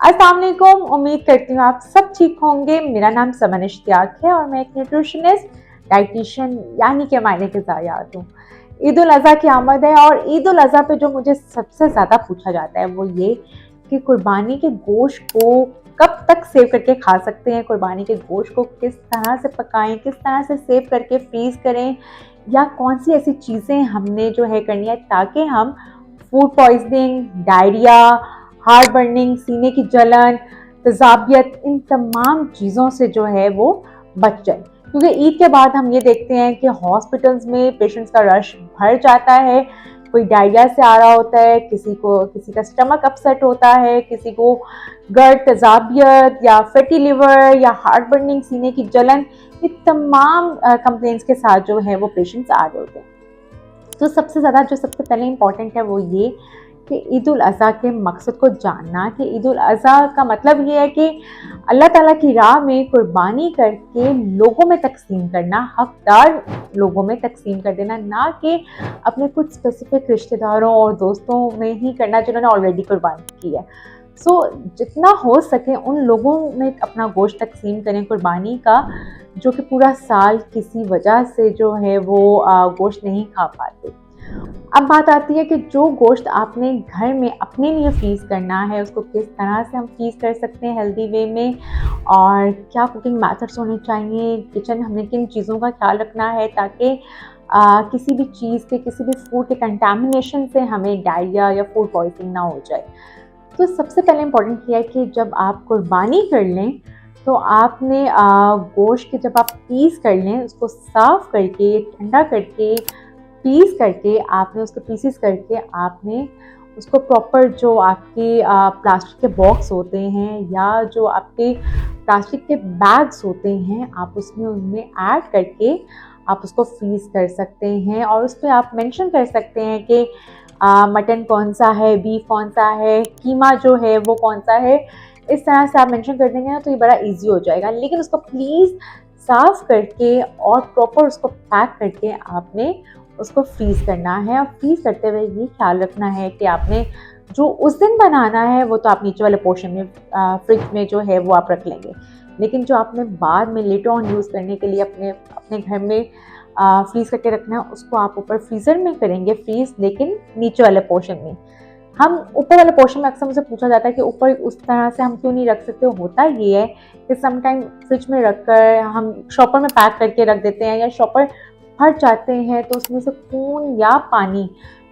अस्सलाम वालेकुम। उम्मीद करती हूँ आप सब ठीक होंगे। मेरा नाम समन इश्तियाक है और मैं एक न्यूट्रिशनिस्ट डाइटिशियन यानी कि मायने के ज़ायात हूँ। ईद उल अज़हा की आमद है और ईद उल अज़हा पे जो मुझे सबसे ज़्यादा पूछा जाता है वो ये कि कुर्बानी के गोश्त को कब तक सेव करके खा सकते हैं, कुर्बानी के गोश्त को किस तरह से पकाएं, किस तरह से सेव करके फ्रीज करें, या कौन सी ऐसी चीज़ें हमने जो है करनी है ताकि हम food poisoning, diarrhoea, heart burning, सीने की जलन, तेजाबियत, इन तमाम चीज़ों से जो है वो बच जाए। क्योंकि ईद के बाद हम ये देखते हैं कि हॉस्पिटल्स में पेशेंट्स का रश भर जाता है। कोई डायरिया से आ रहा होता है, किसी का स्टमक अपसेट होता है, किसी को गर्द, तेजाबियत या फैटी लिवर या हार्ट बर्निंग, सीने की जलन, ये तमाम कंप्लेंट्स के साथ जो है वो पेशेंट्स आ रहे होते हैं। तो सबसे पहले इम्पॉर्टेंट है वो ये कि ईद उल अज़हा के मकसद को जानना, कि ईद उल अज़हा का मतलब ये है कि अल्लाह ताला की राह में कुर्बानी करके लोगों में तकसीम करना, हकदार लोगों में तकसीम कर देना, ना कि अपने कुछ स्पेसिफिक रिश्तेदारों और दोस्तों में ही करना जिन्होंने ऑलरेडी कुर्बानी की है। जितना हो सके उन लोगों में अपना गोश्त तकसीम करें कुर्बानी का, जो कि पूरा साल किसी वजह से जो है वो गोश्त नहीं खा पाते। अब बात आती है कि जो गोश्त आपने घर में अपने लिए फ्रीज़ करना है, उसको किस तरह से हम फ्रीज़ कर सकते हैं हेल्दी वे में, और क्या कुकिंग मेथड्स होने चाहिए, किचन हमने किन चीज़ों का ख्याल रखना है ताकि किसी भी चीज़ के, किसी भी फूड के कंटामिनेशन से हमें डायरिया या फूड पॉइजनिंग ना हो जाए। तो सबसे पहले इम्पॉर्टेंट ये है कि जब आप कुर्बानी कर लें तो आपने गोश्त के जब आप पीस कर लें, उसको साफ़ करके, ठंडा करके, पीस करके, आपने उसके पीसेस करके आपने उसको प्रॉपर जो आपके प्लास्टिक के बॉक्स होते हैं या जो आपके प्लास्टिक के बैग्स होते हैं, आप उसमें उनमें ऐड करके आप उसको फ्रीज़ कर सकते हैं। और उस पे आप मेंशन कर सकते हैं कि मटन कौन सा है, बीफ कौन सा है, कीमा जो है वो कौन सा है। इस तरह से आप मेंशन कर देंगे ना तो ये बड़ा ईज़ी हो जाएगा। लेकिन उसको प्लीज़ साफ़ करके और प्रॉपर उसको पैक करके आपने उसको फ्रीज़ करना है। और फ्रीज़ करते हुए ये ख्याल रखना है कि आपने जो उस दिन बनाना है वो तो आप नीचे वाले पोर्शन में फ्रिज में जो है वो आप रख लेंगे। लेकिन जो आपने बाद में लेटर ऑन यूज़ करने के लिए अपने अपने घर में फ्रीज़ करके रखना है, उसको आप ऊपर फ्रीज़र में करेंगे फ्रीज़, लेकिन नीचे वाले पोर्शन में। हम ऊपर वाले पोर्शन में अक्सर मुझसे पूछा जाता है कि ऊपर उस तरह से हम क्यों नहीं रख सकते। होता ये है कि समटाइम फ्रिज में रखकर हम शॉपर में पैक करके रख देते हैं या शॉपर फट जाते हैं, तो उसमें से खून या पानी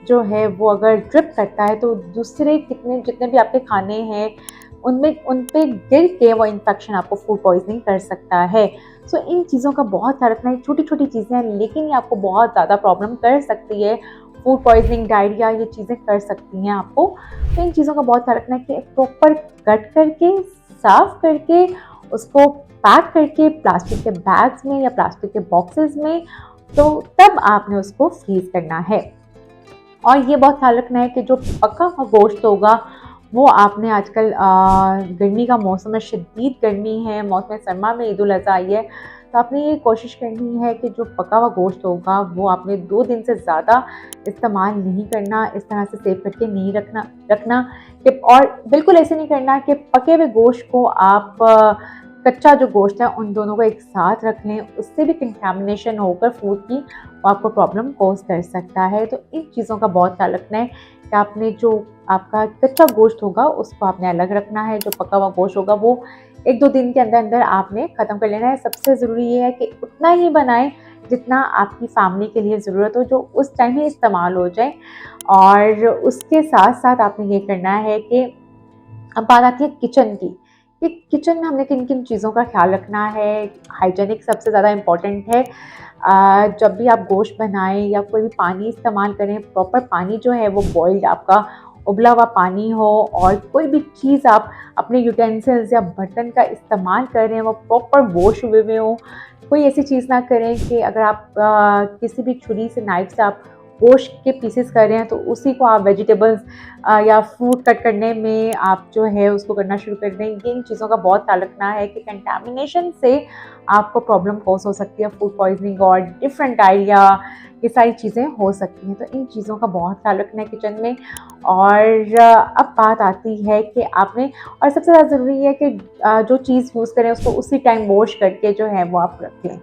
जो है वो अगर ड्रिप करता है तो दूसरे जितने भी आपके खाने हैं उनमें उन पे गिर के वो इन्फेक्शन आपको फूड पॉइजनिंग कर सकता है। इन चीज़ों का बहुत ध्यान रखना है। छोटी-छोटी चीज़ें हैं लेकिन ये आपको बहुत ज़्यादा प्रॉब्लम कर सकती है। फूड पॉइजनिंग, डायरिया, ये चीज़ें कर सकती हैं आपको। तो इन चीज़ों का बहुत ध्यान रखना है कि प्रॉपर कट करके, साफ़ करके, उसको पैक करके प्लास्टिक के बैग्स में या प्लास्टिक के बॉक्सेस में, तो तब आपने उसको फ्रीज़ करना है। और ये बहुत ख्याल रखना है कि जो पका हुआ गोश्त होगा वो आपने आजकल गर्मी का मौसम है, शदीद गर्मी है, मौसम सरमा में ईद उल अज़हा आई है, तो आपने ये कोशिश करनी है कि जो पका हुआ गोश्त होगा वो आपने 2 दिन से ज़्यादा इस्तेमाल नहीं करना, इस तरह से सेव करके नहीं रखना कि, और बिल्कुल ऐसे नहीं करना कि पके हुए गोश्त को आप कच्चा जो गोश्त है उन दोनों को एक साथ रख लें, उससे भी कंटामिनेशन होकर फूड की आपको प्रॉब्लम कॉज कर सकता है। तो इन चीज़ों का बहुत ख्याल रखना है कि आपने जो आपका कच्चा गोश्त होगा उसको आपने अलग रखना है, जो पका हुआ गोश्त होगा वो 1-2 दिन के अंदर अंदर आपने ख़त्म कर लेना है। सबसे ज़रूरी ये है कि उतना ही बनाएं जितना आपकी फैमिली के लिए ज़रूरत हो, जो उस टाइम ही इस्तेमाल हो जाए। और उसके साथ साथ आपने ये करना है कि अब बात आती है किचन की, कि किचन में हमने किन किन चीज़ों का ख्याल रखना है। हाइजीनिक सबसे ज़्यादा इम्पॉर्टेंट है। जब भी आप गोश्त बनाएं या कोई भी पानी इस्तेमाल करें, प्रॉपर पानी जो है वो बॉइल्ड आपका उबला हुआ पानी हो, और कोई भी चीज़ आप अपने यूटेंसिल्स या बर्तन का इस्तेमाल कर रहे हैं वो प्रॉपर वॉश हुए हुए हो। कोई ऐसी चीज़ ना करें कि अगर आप किसी भी छुरी से, नाइफ से आप गोश्त के पीसेस कर रहे हैं तो उसी को आप वेजिटेबल्स या फ्रूट कट करने में आप जो है उसको करना शुरू कर दें। इन चीज़ों का बहुत ख्याल रखना है कि कंटामिनेशन से आपको प्रॉब्लम कॉज हो सकती है, फूड पॉइजनिंग और डिफरेंट डायरिया, ये सारी चीज़ें हो सकती हैं। तो इन चीज़ों का बहुत ख्याल रखना है किचन में। और अब बात आती है कि आपने, और सबसे ज़्यादा ज़रूरी है कि जो चीज़ यूज़ करें उसको उसी टाइम वॉश करके जो है वो आप रख लें।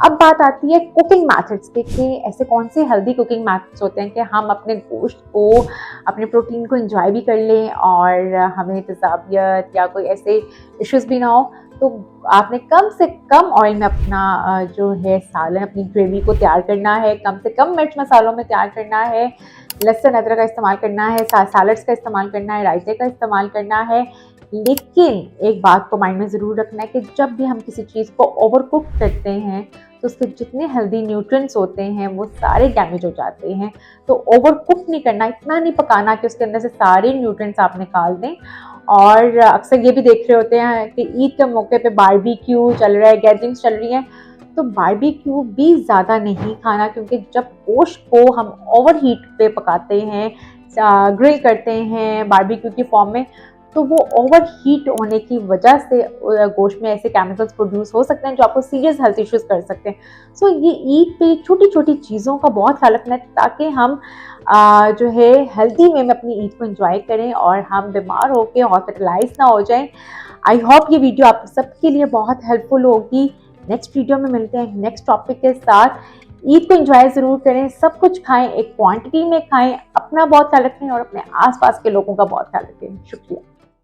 अब बात आती है कुकिंग मेथड्स पे कि ऐसे कौन से हेल्दी कुकिंग मेथड्स होते हैं कि हम अपने गोश्त को, अपने प्रोटीन को एंजॉय भी कर लें और हमें तेज़ाबियत या कोई ऐसे इश्यूज़ भी ना हो। तो आपने कम से कम ऑयल में अपना जो है सालन, अपनी ग्रेवी को तैयार करना है, कम से कम मिर्च मसालों में तैयार करना है, लहसुन अदरक का इस्तेमाल करना है, सैलड्स का इस्तेमाल करना है, रायते का इस्तेमाल करना है। लेकिन एक बात को माइंड में ज़रूर रखना है कि जब भी हम किसी चीज़ को ओवर कुक करते हैं तो उसके जितने हेल्दी न्यूट्रिएंट्स होते हैं वो सारे डैमेज हो जाते हैं। तो ओवर कुक नहीं करना, इतना नहीं पकाना कि उसके अंदर से सारे न्यूट्रिएंट्स आप निकाल दें। और अक्सर ये भी देख रहे होते हैं कि ईद के मौके पे बारबेक्यू चल रहा है, गैदरिंग्स चल रही हैं, तो बारबेक्यू भी ज़्यादा नहीं खाना, क्योंकि जब गोश्त को हम ओवर हीट पे पकाते हैं, ग्रिल करते हैं बारबेक्यू की फॉर्म में, तो वो ओवर हीट होने की वजह से गोश्त में ऐसे केमिकल्स प्रोड्यूस हो सकते हैं जो आपको सीरियस हेल्थ इश्यूज कर सकते हैं। सो ये ईद पे छोटी छोटी चीज़ों का बहुत ख्याल रखना है ताकि हम जो है हेल्दी वे में अपनी ईद को एंजॉय करें और हम बीमार होकर हॉस्पिटलाइज ना हो जाएं। आई होप ये वीडियो आप सबके लिए बहुत हेल्पफुल होगी। नेक्स्ट वीडियो में मिलते हैं नेक्स्ट टॉपिक के साथ। ईद को एंजॉय ज़रूर करें, सब कुछ खाएं, एक क्वांटिटी में खाएं, अपना बहुत ख्याल रखें और अपने आसपास के लोगों का बहुत ख्याल रखें। शुक्रिया।